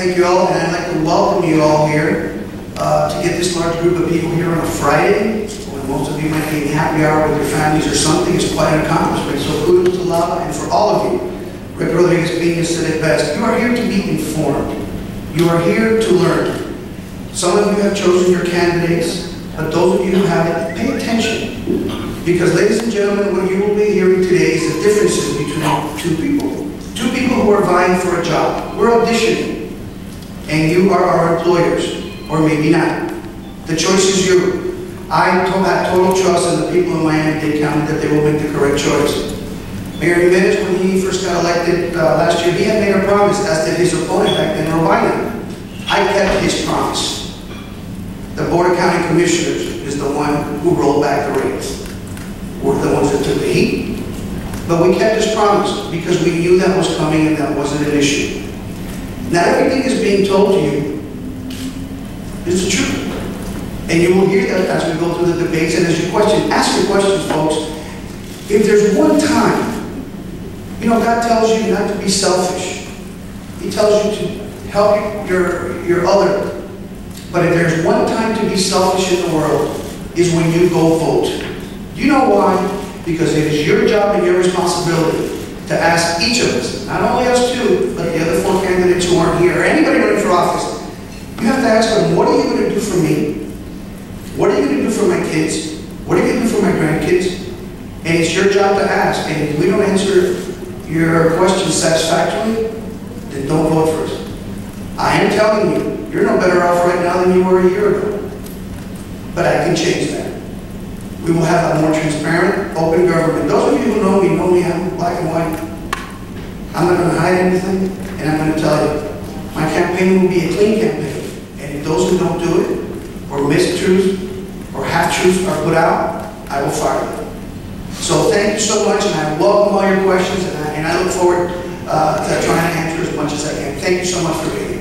Thank you all, and I'd like to welcome you all here to get this large group of people here on a Friday, when most of you might be in happy hour with your families or something. Is quite an accomplishment. So kudos to LABA, and for all of you, Rick Rodriguez Pena said it best, you are here to be informed. You are here to learn. Some of you have chosen your candidates, but those of you who haven't, pay attention. Because, ladies and gentlemen, what you will be hearing today is the differences between two people. Two people who are vying for a job. We're auditioning. And you are our employers, or maybe not. The choice is you. I have total trust in the people in Miami-Dade County that they will make the correct choice. Mayor Jimenez, when he first got elected last year, he had made a promise, as did his opponent back then, Robina. I kept his promise. The Board of County Commissioners is the one who rolled back the reins. We're the ones that took the heat. But we kept his promise because we knew that was coming and that wasn't an issue. Not everything is being told to you is the truth. And you will hear that as we go through the debates and as you question. Ask your questions, folks. If there's one time, you know, God tells you not to be selfish. He tells you to help your other. But if there's one time to be selfish in the world, is when you go vote. Do you know why? Because it is your job and your responsibility to ask each of us, not only us two, but the other 4 candidates who aren't here, or anybody running for office. You have to ask them, what are you going to do for me? What are you going to do for my kids? What are you going to do for my grandkids? And it's your job to ask. And if we don't answer your questions satisfactorily, then don't vote for us. I am telling you, you're no better off right now than you were a year ago. But I can change that. We will have a more transparent, open government. Those of you who know me, I'm black and white. I'm not going to hide anything, and I'm going to tell you. My campaign will be a clean campaign. And if those who don't do it, or mistruths, or half-truths are put out, I will fire them. So thank you so much, and I welcome all your questions, and I look forward to trying to answer as much as I can. Thank you so much for being here.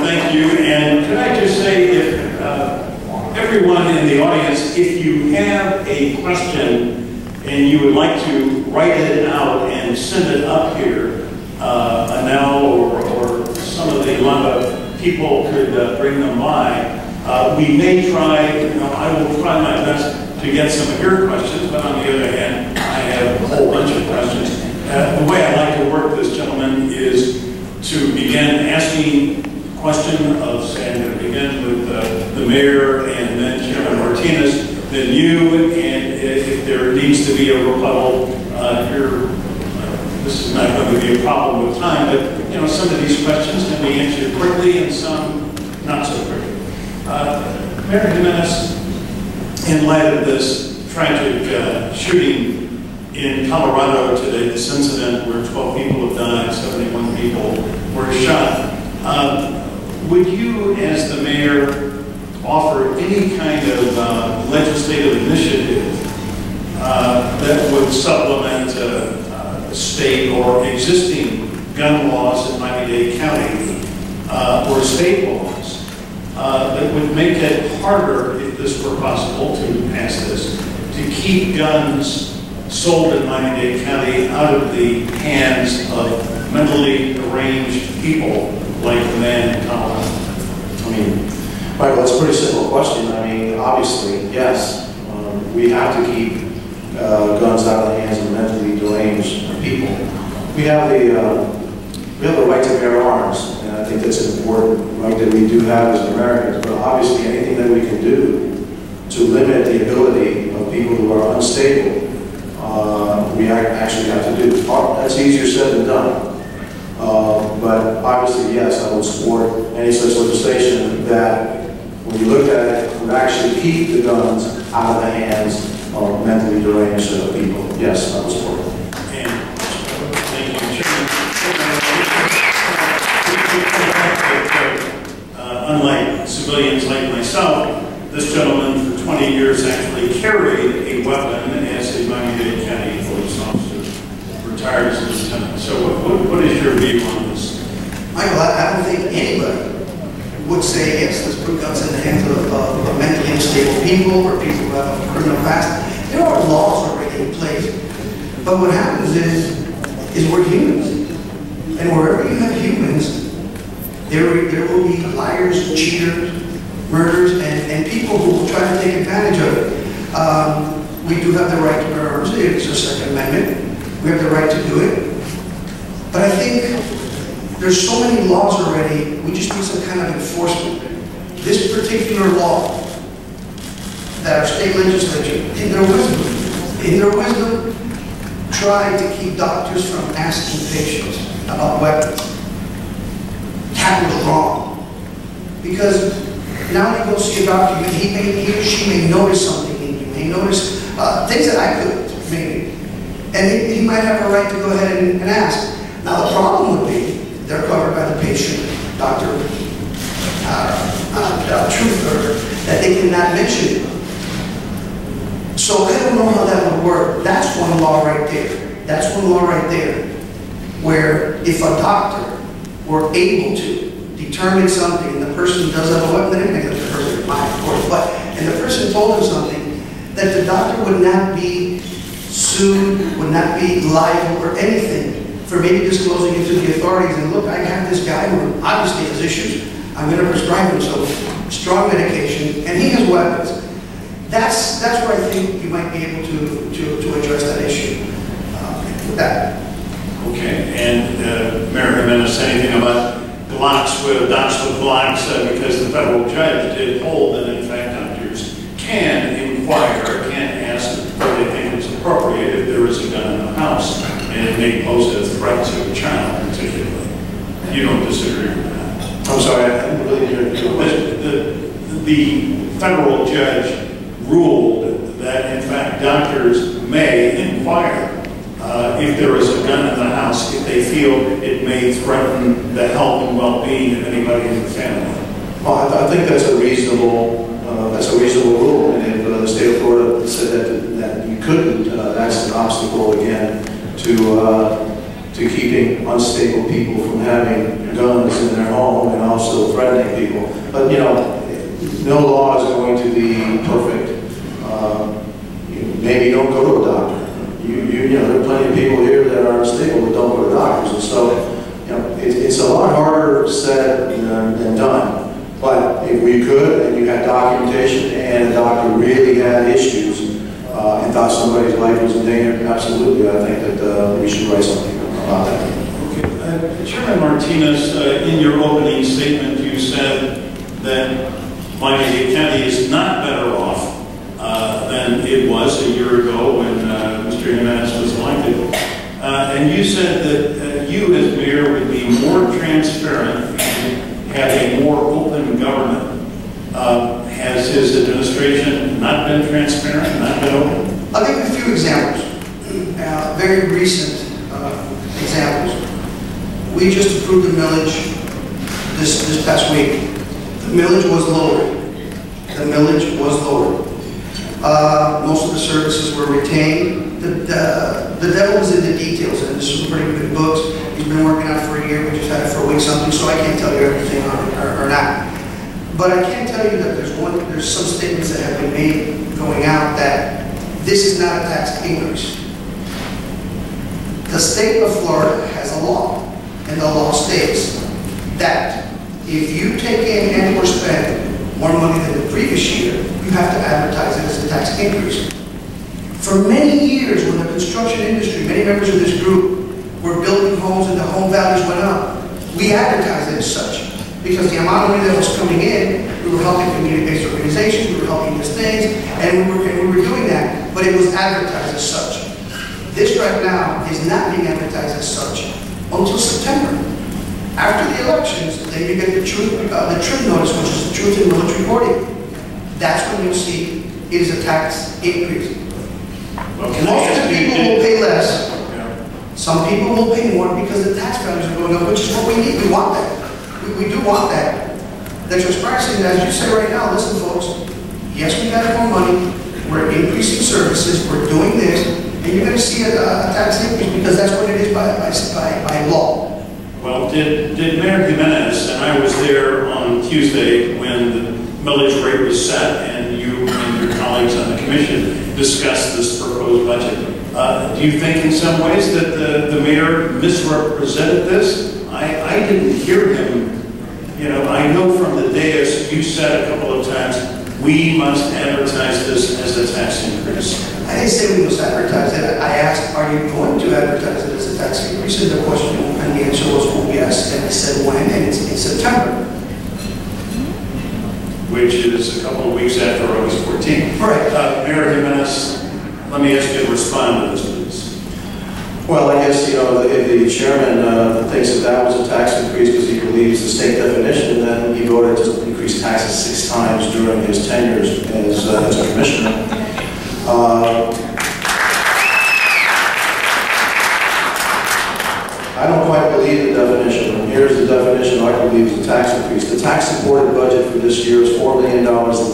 Thank you. And could I just say, if everyone in the audience, if you have a question and you would like to write it out and send it up here, Anel or some of the LABA people could bring them by. We may try, I will try my best to get some of your questions, but on the other hand, I have a whole bunch of questions. The way I like to work this, gentlemen, is to begin asking question of, say, I'm going to begin with the mayor and then Chairman Martinez, then you, and if there needs to be a rebuttal, this is not going to be a problem with time, but some of these questions can be answered quickly and some not so quickly. Mayor Jimenez, in light of this tragic shooting in Colorado today, this incident where 12 people have died, 71 people were shot, would you, as the mayor, offer any kind of legislative initiative that would supplement state or existing gun laws in Miami-Dade County or state laws that would make it harder, if this were possible to pass this, to keep guns sold in Miami-Dade County out of the hands of mentally deranged people like the man in Colorado? Michael, it's a pretty simple question. Obviously, yes, we have to keep guns out of the hands of mentally deranged people. We have the right to bear arms, and I think that's an important right that we do have as Americans. But obviously, anything that we can do to limit the ability of people who are unstable, we actually have to do. That's easier said than done. But obviously, yes, I would support any such legislation that, when you look at it, would actually keep the guns out of the hands of mentally deranged people. Yes, I would support it. And thank you, Chairman. Unlike civilians like myself, this gentleman for 20 years actually carried a weapon as a Miami-Dade County police officer, retired as a lieutenant. So what is your view on this? Michael, I don't think anybody would say, yes, let's put guns in the hands of mentally unstable people or people who have a criminal past. There are laws already in place. But what happens is we're humans. And wherever you have humans, there will be liars, cheaters, murderers, and people who will try to take advantage of it. We do have the right to bear arms. It's a Second Amendment. We have the right to do it. But I think there's so many laws already, we just need some kind of enforcement. This particular law that our state legislature, in their wisdom, tried to keep doctors from asking patients about weapons. That was wrong. Because now you go see a doctor, he or she may notice something in you, may notice things that I couldn't, maybe. And he might have a right to go ahead and ask. Now the problem would be, they're covered by the patient, doctor, truth, or that they cannot mention it. So I don't know how that would work. That's one law right there. That's one law right there. Where if a doctor were able to determine something, and the person does have a weapon, and the person is mine, of course, but, and the person told him something, that the doctor would not be sued, would not be liable or anything for maybe disclosing it to the authorities. And look, I have this guy who obviously has issues. I'm going to prescribe him some strong medication, and he has weapons. That's where I think you might be able to address that issue with that. Okay, and Mayor Jimenez, anything about blocks with blocks because the federal judge did hold that in fact doctors can inquire, can ask whether they think it's appropriate if there is a gun in the house and it may pose a threat to a child particularly. You don't disagree with that? I'm sorry, I didn't really hear it. The federal judge ruled that in fact doctors may inquire if there is a gun in the house, if they feel it may threaten the health and well-being of anybody in the family. Well, I think that's a reasonable rule, and if the state of Florida said that you couldn't, that's an obstacle again to keeping unstable people from having guns in their home and also threatening people. But you know, no law is going to be perfect. Maybe don't go to a doctor. You know, there are plenty of people here that are unstable that don't go to doctors, and so you know, it's a lot harder said than done. But if we could, and you had documentation, and the doctor really had issues, and thought somebody's life was in danger, absolutely, I think that we should write something about that. Okay. Chairman Martinez, in your opening statement, you said that Miami-Dade County is not better off than it was a year ago when Mr. Jimenez was elected. And you said that you as mayor would be more transparent and have a more open government. Has his administration not been transparent, not been open? I'll give you a few examples, very recent examples. We just approved the millage this past week. The millage was lowered. The millage was lowered. Most of the services were retained. The devil is in the details, and this is some pretty good books. He's been working on it for a year. We just had it for a week something, so I can't tell you everything or not. But I can tell you that there's some statements that have been made going out that this is not a tax increase. The state of Florida has a law, and the law states that if you take in and or spend more money than the previous year, you have to advertise it as a tax increase. For many years, when the construction industry, many members of this group were building homes and the home values went up, we advertised it as such. Because the amount of money that was coming in, we were helping community-based organizations, we were helping these things, and we were doing that, but it was advertised as such. This right now is not being advertised as such until September. After the elections, then you get the TRIM notice, which is the Truth in Millage Reporting. That's when you'll see it is a tax increase. Most of the people will pay less. Some people will pay more because the tax values are going up, which is what we need. We want that. We do want that. The transparency, as you say right now, listen folks, yes, we got more money, we're increasing services, we're doing this, and you're going to see a tax increase because that's what it is by law. Well, did Mayor Jimenez, and I was there on Tuesday when the millage rate was set, and you and colleagues on the commission discuss this proposed budget. Do you think in some ways that the mayor misrepresented this? I didn't hear him. You know, I know from the dais you said a couple of times, we must advertise this as a tax increase. I didn't say we must advertise it. I asked, are you going to advertise it as a tax increase? And the question and the answer was, well, yes. And I said, when? And it's in September. Which is a couple of weeks after August 14th. Right. Mayor Jimenez, let me ask you to respond to this, please. Well, I guess, you know, if the chairman thinks that that was a tax increase because he believes the state definition, then he voted to increase taxes 6 times during his tenures as a commissioner. I don't quite believe the definition. And here's the definition I believe is a tax increase. The tax-supported budget for this year is $4 million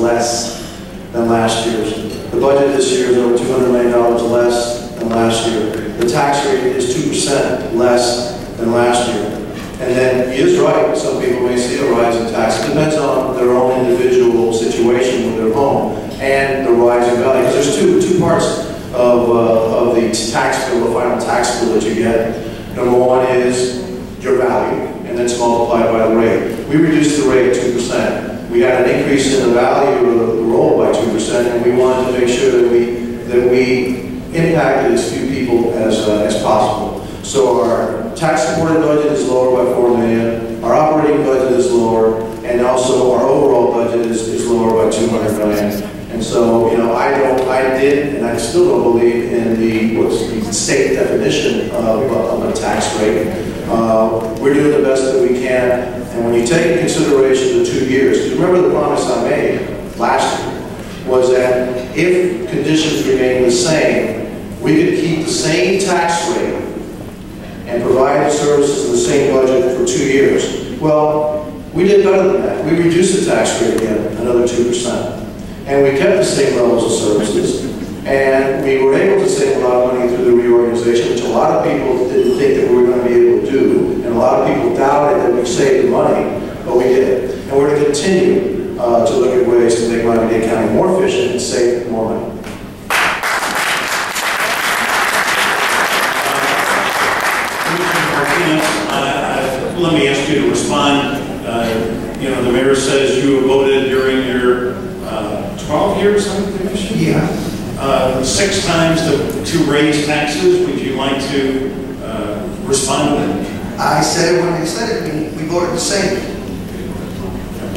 less than last year's. The budget this year is over $200 million less than last year. The tax rate is 2% less than last year. And then he is right, some people may see a rise in tax. It depends on their own individual situation with their home and the rise in value. Because there's two parts of the tax bill, the final tax bill that you get. Number one is your value, and then it's multiplied by the rate. We reduced the rate 2%. We had an increase in the value of the roll by 2%, and we wanted to make sure that we impacted as few people as possible. So our tax-supported budget is lower by $4 million, our operating budget is lower, and also our overall budget is lower by $200 million. And so, you know, I did, and I still don't believe in the state definition of a tax rate. We're doing the best that we can, and when you take into consideration the 2 years, because remember the promise I made last year was that if conditions remain the same, we could keep the same tax rate and provide the services in the same budget for 2 years. Well, we did better than that. We reduced the tax rate again, another 2%. And we kept the same levels of services. And we were able to save a lot of money through the reorganization, which a lot of people didn't think that we were going to be able to do. And a lot of people doubted that we saved the money, but we did. And we're going to continue to look at ways to make Miami-Dade County more efficient and save more money. Let me ask you to respond. You know, the mayor says you voted during your 12 years on the commission? Yeah. 6 times to raise taxes. Would you like to respond to that? I said it when I said it. We voted the same.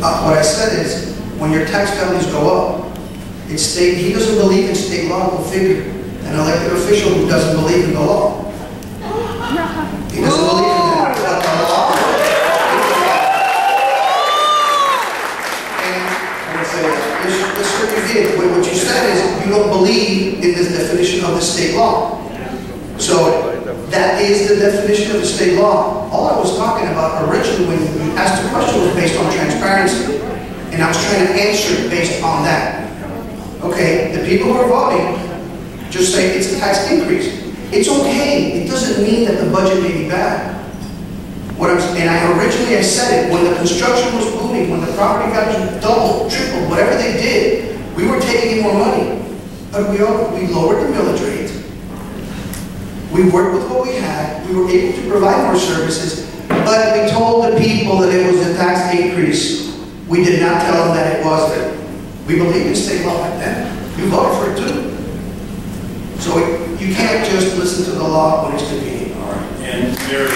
What I said is, when your tax values go up, it's state. He doesn't believe in state law. Go figure. An elected official who doesn't believe in the law. He doesn't believe in that. What you said is you don't believe in the definition of the state law. So that is the definition of the state law. All I was talking about originally when you asked the question was based on transparency. And I was trying to answer based on that. Okay, the people who are voting just say it's a tax increase. It's okay. It doesn't mean that the budget may be bad. And I originally said it, when the construction was booming, when the property values doubled, tripled, whatever they did, we were taking in more money. But we lowered the millage rate. We worked with what we had. We were able to provide more services. But we told the people that it was a tax increase. We did not tell them that it wasn't. We believed in state law back then. You voted for it too. So you can't just listen to the law when it's convenient. All right. And Mayor